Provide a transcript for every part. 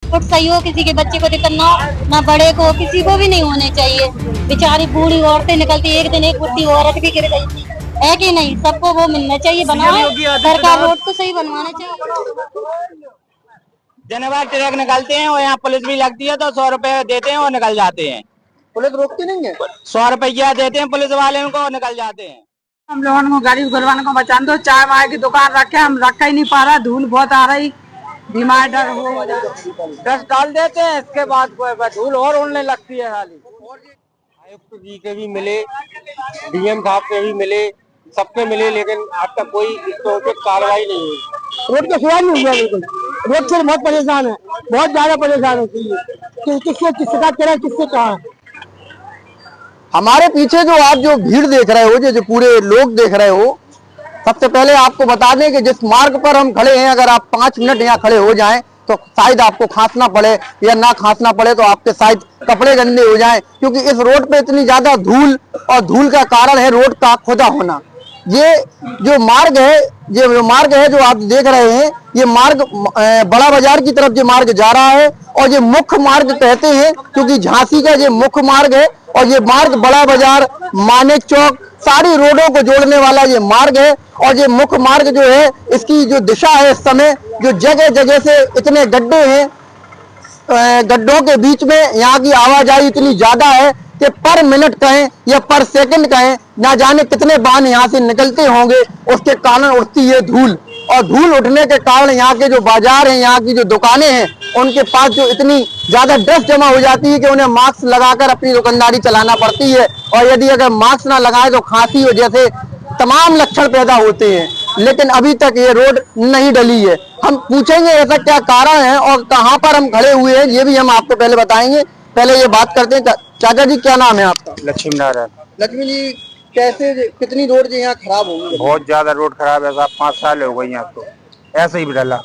Foot सही हो, किसी के बच्चे को दिक्कत ना हो, ना बड़े को, किसी को भी नहीं होने चाहिए। बेचारी बूढ़ी औरतें निकलती, एक दिन एक बुढ़ी औरत भी गिर गई थी, है कि नहीं? सबको वो मिलना चाहिए, बनाए सरकार, रोड तो सही बनवाना चाहिए। जनवरी ट्रक निकलते हैं और यहाँ पुलिस भी लगती है तो 100 रुपए देते हैं और निकल जाते हैं। पुलिस रोकती नहीं है? 100 रुपया देते हैं पुलिस वाले को और निकल जाते हैं। हम लोगों को गरीब गुरबान को बचा दो। चाय वाय की दुकान रखे, हम रख ही नहीं पा रहा, धूल बहुत आ रही, बीमार डर हो डस्ट डाल देते हैं, इसके बाद धूल और उड़ने लगती है। आयुक्त जी के भी मिले, डीएम साहब के भी मिले, सबके मिले, लेकिन अब तक कोई इस पर उचित कार्रवाई नहीं हुई। रोड का सुधार नहीं हुआ, बिल्कुल रोड से बहुत परेशान है, बहुत ज्यादा परेशान है। किससे शिकायत करें, किससे कहा? हमारे पीछे जो आप जो भीड़ देख रहे हो, जो पूरे लोग देख रहे हो, सबसे पहले आपको बता दें कि जिस मार्ग पर हम खड़े हैं, अगर आप 5 मिनट यहाँ खड़े हो जाएं तो शायद आपको खांसना पड़े, या ना खांसना पड़े तो आपके शायद कपड़े गंदे हो जाएं, क्योंकि इस रोड पे इतनी ज्यादा धूल, और धूल का कारण है रोड का खुदा होना। ये जो मार्ग है जो आप देख रहे हैं, ये मार्ग बड़ा बाजार की तरफ ये मार्ग जा रहा है, और ये मुख्य मार्ग कहते हैं क्योंकि झांसी का ये मुख्य मार्ग है, और ये मार्ग बड़ा बाजार, मानेक चौक, सारी रोडों को जोड़ने वाला ये मार्ग है। और ये मुख्य मार्ग जो है, इसकी जो दिशा है, इस समय जो जगह जगह से इतने गड्ढे हैं, गड्ढों के बीच में यहाँ की आवाजाही इतनी ज्यादा है कि पर मिनट कहें या पर सेकंड कहें, ना जाने कितने वाहन यहाँ से निकलते होंगे, उसके कारण उठती है धूल। और धूल उठने के कारण यहाँ के जो बाजार हैं, यहाँ की जो दुकानें हैं, उनके पास जो इतनी ज्यादा डस्ट जमा हो जाती है कि उन्हें मास्क लगाकर अपनी दुकानदारी चलाना पड़ती है, और यदि अगर मास्क ना लगाए तो खांसी हो जैसे तमाम लक्षण पैदा होते हैं। लेकिन अभी तक ये रोड नहीं डली है। हम पूछेंगे ऐसा क्या कारण है और कहाँ पर हम खड़े हुए हैं, ये भी हम आपको पहले बताएंगे। पहले ये बात करते हैं, चाचा जी क्या नाम है आपका? लक्ष्मी नारायण। लक्ष्मी जी, कैसे कितनी रोड जो यहाँ खराब हो गई? बहुत ज्यादा रोड खराब है साहब, 5 साल हो गए यहाँ तो ऐसे ही भी डला,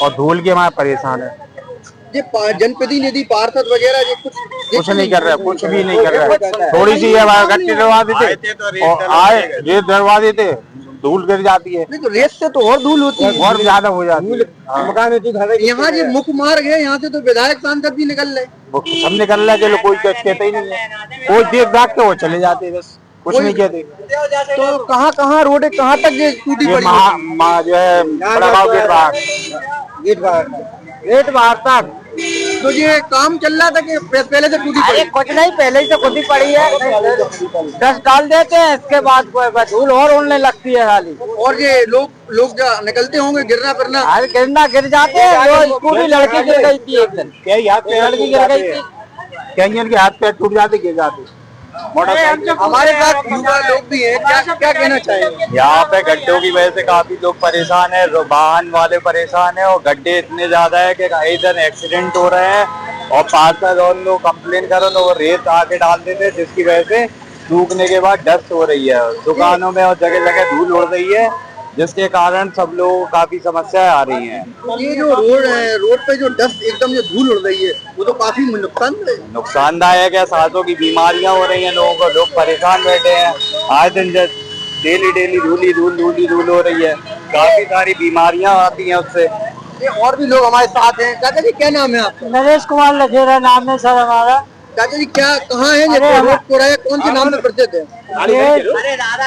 और धूल के हमारे परेशान है। ये जनप्रतिनिधि पार्षद वगैरह ये कुछ नहीं कर रहा, कुछ भी नहीं कर रहा। थोड़ी सी गट्टी डलवा देते और आए रेत डलवा देते, धूल गिर जाती है। नहीं तो रेत से तो और धूल होती है, और ज्यादा हो जाती है। यहाँ जो मुख्य मार्ग है, यहाँ से तो विधायक सांसद भी निकल रहे, सब निकल रहा है, चलो कोई कहता ही नहीं है, कोई देख दाख के वो चले जाते, बस कुछ नहीं कहते। तो कहाँ रोड है, कहाँ तक ये टूटी पड़ी? जो है गेट बाहर तक। तो ये काम चल रहा था कि पहले से टूटी पड़ी? कुछ नहीं, पहले ही से खुद ही पड़ी है, डस्ट डाल देते हैं, इसके बाद धूल और उड़ने लगती है खाली। और ये लोग जो निकलते होंगे गिरना फिरना? अरे गिर जाते हैं। वो स्कूटी लड़की गिर गई थी एक दिन, लड़की गिर गई थी, कहीं के हाथ पैर टूट जाते, गिर जाते। हमारे साथ युवा लोग भी हैं, क्या कहना चाहेंगे? यहाँ पे गड्ढों की वजह से काफी लोग परेशान है, वाहन वाले परेशान है, और गड्ढे इतने ज्यादा है कि इधर एक्सीडेंट हो रहे हैं, और पार्षद और लोग कंप्लेन करो तो वो रेत आके डाल देते, जिसकी वजह से सूखने के बाद डस्ट हो रही है दुकानों में, और जगह जगह धूल उड़ रही है, जिसके कारण सब लोगों को काफी समस्याएं आ रही हैं। ये जो रोड है, रोड पे जो डस्ट एकदम जो धूल उड़ रही है, वो तो काफी नुकसानदायक है। सांसों की बीमारियां हो रही हैं लोगों को, लोग परेशान बैठे हैं, आए दिन डेली धूल हो रही है, काफी सारी बीमारियां आती हैं उससे। ये और भी लोग हमारे साथ हैं। चाचा जी क्या नाम है आपका? नरेश कुमार लखेरा नाम है सर हमारा। चाचा जी क्या कहाँ है ये रोड चौराहा, कौन से नाम से प्रसिद्ध है?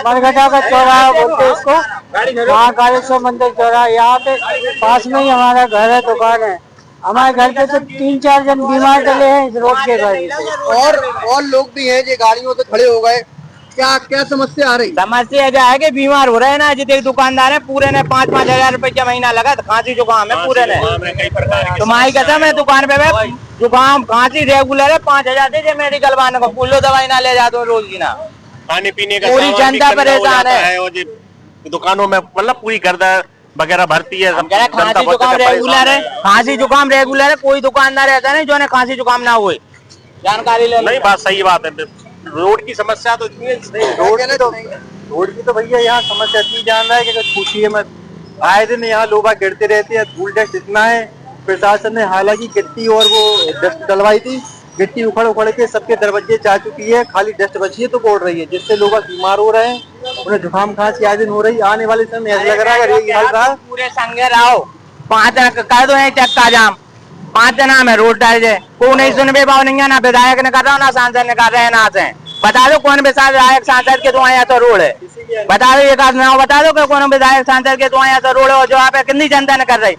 मरघटा का चौराहा बोलते हैं इसको, वहाँ कालेश्वर मंदिर चौराहा। यहाँ पे पास में ही हमारा घर है, दुकान है। हमारे घर पे तो 3-4 जन बीमार चले हैं इस रोड के वजह से। और लोग भी हैं जो गाड़ियों से खड़े हो गए। क्या समस्या आ रही? समस्या क्या है कि बीमार हो रहे हैं ना। जितने दुकानदार है पूरे ने 5-5 हजार रुपये महीना लगा, खांसी जुकाम है पूरे ने। तुम्हारी कसम है, दुकान पे जुकाम खांसी रेगुलर है, 5,000 दे मेडिकल वालों को, पुल्लो दवाई ना ले जाते रोज की ना। खाने पीने का पूरी जनता परेशान है, दुकानों में मतलब पूरी गर्दा वगैरह भरती है। खांसी जुकाम रेगुलर है, खांसी जुकाम रेगुलर है, कोई दुकानदार ऐसा नहीं जो खांसी जुकाम ना हुए। जानकारी ले नहीं, बात सही बात है। रोड की समस्या तो इतनी है, रोड की तो भैया यहाँ समस्या इतनी जान रहा है कि पूछिए मत। आए दिन यहाँ लोग गिरते रहते हैं, धूल डस्ट इतना है। प्रशासन ने हालांकि गिट्टी और वो डस्ट डलवाई थी, गिट्टी उखड़ के सबके दरवाजे जा चुकी है, खाली डस्ट बची है तो बोल रही है, जिससे लोग बीमार हो रहे हैं, उन्हें जुकाम खांसी आए दिन हो रही है। आने वाले समय ऐसा लग रहा है पूरे संगे रहो, 5 कर दो चक्का जाम, 5 जना में रोड डाल दे, को नहीं सुनबे पाओ नहीं है, ना विधायक ने कर रहा ना सांसद ने कर रहे हैं ना से। बता दो कौन विधायक सांसद के तो आया तो रोड है, बता दो एक आध नाम बता दो कि कौन विधायक सांसद के तो आया तो रोड है। और जो आप कितनी जनता ने कर रही,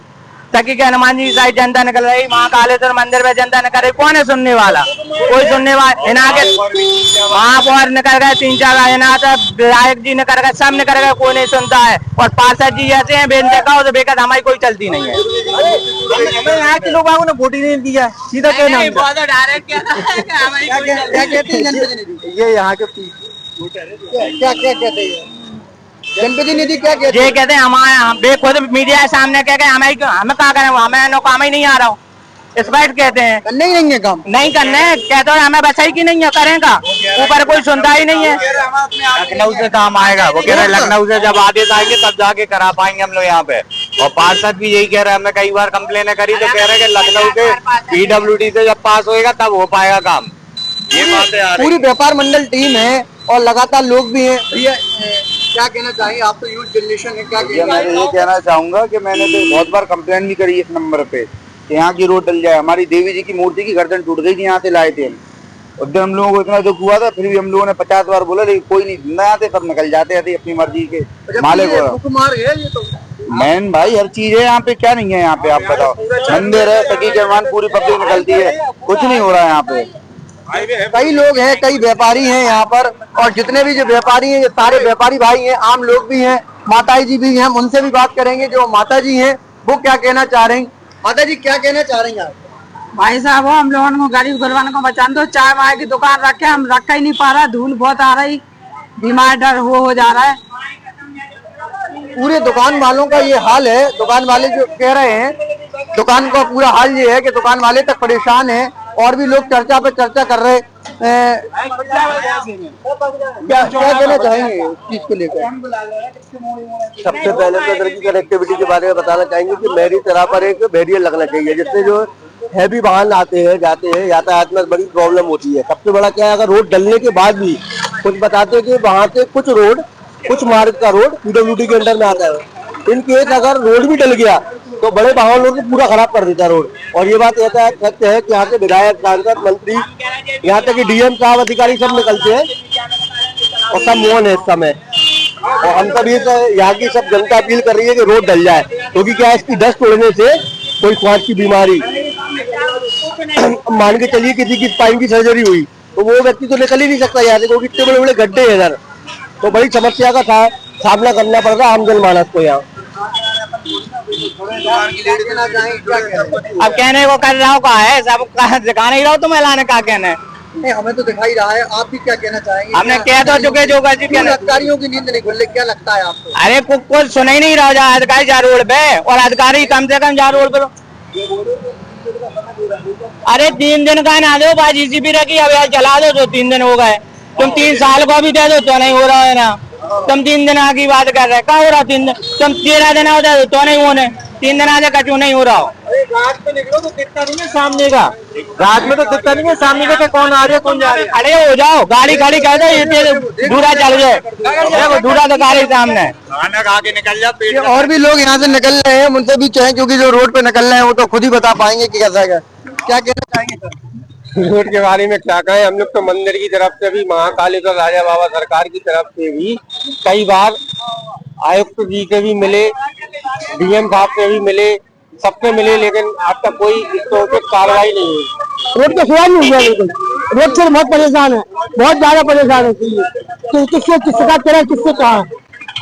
सकी के हनुमान जी साइड जनता निकल रही, महाकालेश्वर मंदिर में जनता ने कर रही, कौन है सुनने वाला? कोई सुनने वाला इना के महापौर निकल गए 3-4 इना विधायक जी ने कर गए, सब ने कर गए, कोई नहीं सुनता है। और पार्षद जी ऐसे हैं बेन देखा तो बेकत हमारी कोई चलती नहीं है। हमें यहाँ के लोगों ने वोट ही नहीं दिया, सीधा क्या नाम क्या कहते हैं ये यहाँ के क्या कहते हैं जनप्रतिनिधि क्या कहते हैं? ये कहते हैं हमारे खुद मीडिया के सामने कह गए हमें क्या करें, हमें काम ही नहीं आ रहा हूँ, इस बात कहते हैं। करने ही नहीं है काम, नहीं करने कहते हैं, हमें बचाई की नहीं है, करेगा ऊपर कोई सुनता ही नहीं है। लखनऊ से काम आएगा, वो कह रहे हैं लखनऊ से जब आदेश आएंगे तब जाके करा पाएंगे हम लोग यहाँ पे। और पार्षद भी यही कह रहे हैं, हमने कई बार कंप्लेन करी तो कह रहे हैं कि लखनऊ के PWD से जब पास होएगा तब हो पाएगा काम। ये बातें आ रही पूरी व्यापार मंडल टीम है और लगातार लोग भी हैं। भैया क्या कहना चाहिए, आप तो यूथ जनरेशन है, क्या कहना मैं ये कहना चाहूंगा कि मैंने तो बहुत बार कंप्लेन भी करी इस नंबर पे कि यहाँ की रोड डल जाए। हमारी देवी जी की मूर्ति की गर्दन टूट गई थी, यहाँ से लाए थे हम, उस दिन हम लोगों को इतना दुख हुआ था, फिर भी हम लोगों ने 50 बार बोला लेकिन कोई नहीं सुनना, आते सब निकल जाते थे अपनी मर्जी के मालिक हो। ये तो मैन भाई हर चीज है यहाँ पे, क्या नहीं है यहाँ पे आप बताओ? मंदिर है, सकी के मान पूरी पब्लिक निकलती है, कुछ नहीं हो रहा है यहाँ पे। कई लोग हैं, कई व्यापारी हैं यहाँ पर, और जितने भी जो व्यापारी हैं ये सारे व्यापारी भाई हैं, आम लोग भी हैं, माता जी भी हैं, हम उनसे भी बात करेंगे जो माता जी हैं वो क्या कहना चाह रही। माता जी क्या कहना चाह रही हैं आप? भाई साहब हो, हम लोगों को गरीब गुरबान को बचा दो। चाय वाय की दुकान रखे, हम रख ही नहीं पा रहा, धूल बहुत आ रही, बीमार डर हो जा रहा है। पूरे दुकान वालों का ये हाल है, दुकान वाले जो कह रहे हैं, दुकान का पूरा हाल ये है कि दुकान वाले तक परेशान है, और भी लोग चर्चा पे चर्चा कर रहे हैं। क्या कहना चाहेंगे इस चीज को लेकर? सबसे पहले तो इधर की कनेक्टिविटी के बारे में बताना चाहेंगे कि मेरी तरह पर एक बैरियर लगना चाहिए, जिससे जो हैवी वाहन आते हैं जाते हैं, यातायात में बड़ी प्रॉब्लम होती है। सबसे बड़ा क्या है, अगर रोड डलने के बाद भी कुछ बताते हैं कि वहाँ से कुछ मार्ग का रोड PWD के अंडर में आता है, इन केस अगर रोड भी डल गया तो बड़े वाहनों को पूरा खराब कर देता रोड। और ये बात ऐसा सत्य है कि यहाँ के विधायक, सांसद, मंत्री, यहाँ तक कि DM साहब, अधिकारी सब निकलते हैं और सब मौन है इस समय। और हम सब यहाँ की सब जनता अपील कर रही है कि रोड डल जाए, क्योंकि क्या इसकी डस्ट उड़ने से कोई सांस की बीमारी मान के चलिए किसी की स्पाइन की सर्जरी हुई तो वो व्यक्ति तो निकल ही नहीं सकता यहाँ से, क्योंकि इतने बड़े बड़े गड्ढे हैं इधर, तो बड़ी समस्या का सामना करना पड़ रहा है आम जनमानस को यहाँ। अब कहने को कर रहा हूँ का है, सब दिखा नहीं रहा हूँ, तुम्हें लाने का कहना है? नहीं, हमें तो दिखाई रहा है, आप भी क्या कहना चाहेंगे? हमने कह तो चुके जो अधिकारियों की नींद नहीं खुल रही, क्या लगता है आपको? अरे कुछ सुन ही नहीं रहा, जा अधिकारी जा रोड पे, और अधिकारी कम से कम जा रोड पे। अरे 3 दिन का ना दो, बाजी GCP रखी, अब यार चला दो, तो 3 दिन हो गए, तुम 3 साल को भी दे दो तो नहीं हो रहा है ना। तुम 3 दिन की बात कर रहे, क्या हो रहा 3 दिन? तुम 13 दिन हो दे तो नहीं होने, 3 दिन आगे कचू नहीं हो रहा हो। रात में निकलो तो दिखता नहीं है सामने का, रात में तो दिखता नहीं है सामने का कौन आ रहा है कौन जा रहा है। खड़े हो जाओ, गाड़ी खड़ी कर दो, दूरा चल जाए, देखो दूरा तो गाड़ी सामने खाना खा के निकल जा पेट। और भी लोग यहाँ से निकल रहे हैं, उनसे भी चाहे, क्योंकि जो रोड पे निकल रहे हैं वो तो खुद ही बता पाएंगे कि कैसा है। क्या कहना चाहेंगे सर? रोड के बारे में क्या कहें, हम लोग तो मंदिर की तरफ से भी, महाकालेश्वर राजा बाबा सरकार की तरफ से भी कई बार आयुक्त जी के भी मिले, DM साहब से भी मिले, सबसे मिले, लेकिन अब तक कोई इस तो कार्रवाई नहीं हुई। रोड का सुधार नहीं हुआ, बिल्कुल रोड से बहुत परेशान है, बहुत ज्यादा परेशान है। तो किससे शिकायत करें, किससे कहा?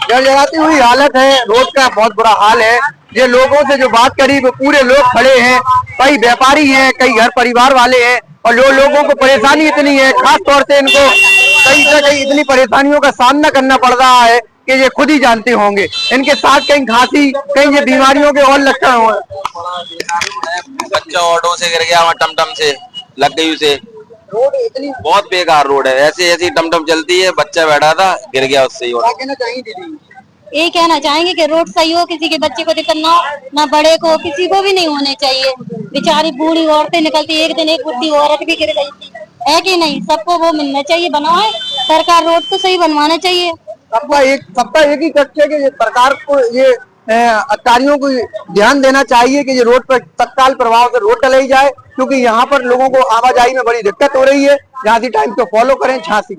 जगजगाती हुई हालत है, रोड का बहुत बुरा हाल है। ये लोगों से जो बात करी वो पूरे लोग खड़े हैं, कई व्यापारी हैं, कई घर परिवार वाले हैं, और लोगों को परेशानी इतनी है, खास तौर से इनको कई से कई इतनी परेशानियों का सामना करना पड़ रहा है कि ये खुद ही जानते होंगे। इनके साथ कहीं खांसी, कहीं ये बीमारियों के और लक्षण हो। बच्चा ऑटो से गिर गया, टमटम से लग गई उसे। रोड इतनी बहुत बेकार रोड है, ऐसे ऐसी टमटम चलती है, बच्चा बैठा था गिर गया उससे ही। क्या कहना चाहिए दीदी? यही कहना चाहेंगे कि रोड सही हो, किसी के बच्चे को दिक्कत ना हो, ना बड़े को, किसी को भी नहीं होने चाहिए। बेचारी बूढ़ी औरतें निकलती, एक दिन एक बुढ़ी औरत भी गिर गई थी, है कि नहीं? सबको वो मिलना चाहिए, बनवाए सरकार, रोड तो सही बनवाना चाहिए। सबका एक ही कष्ट है कि सरकार को ये अधिकारियों को ध्यान देना चाहिए कि ये रोड पर तत्काल प्रभाव से रोड डलाई जाए, क्योंकि यहाँ पर लोगों को आवाजाही में बड़ी दिक्कत हो रही है। झांसी टाइम को फॉलो करें। झांसी।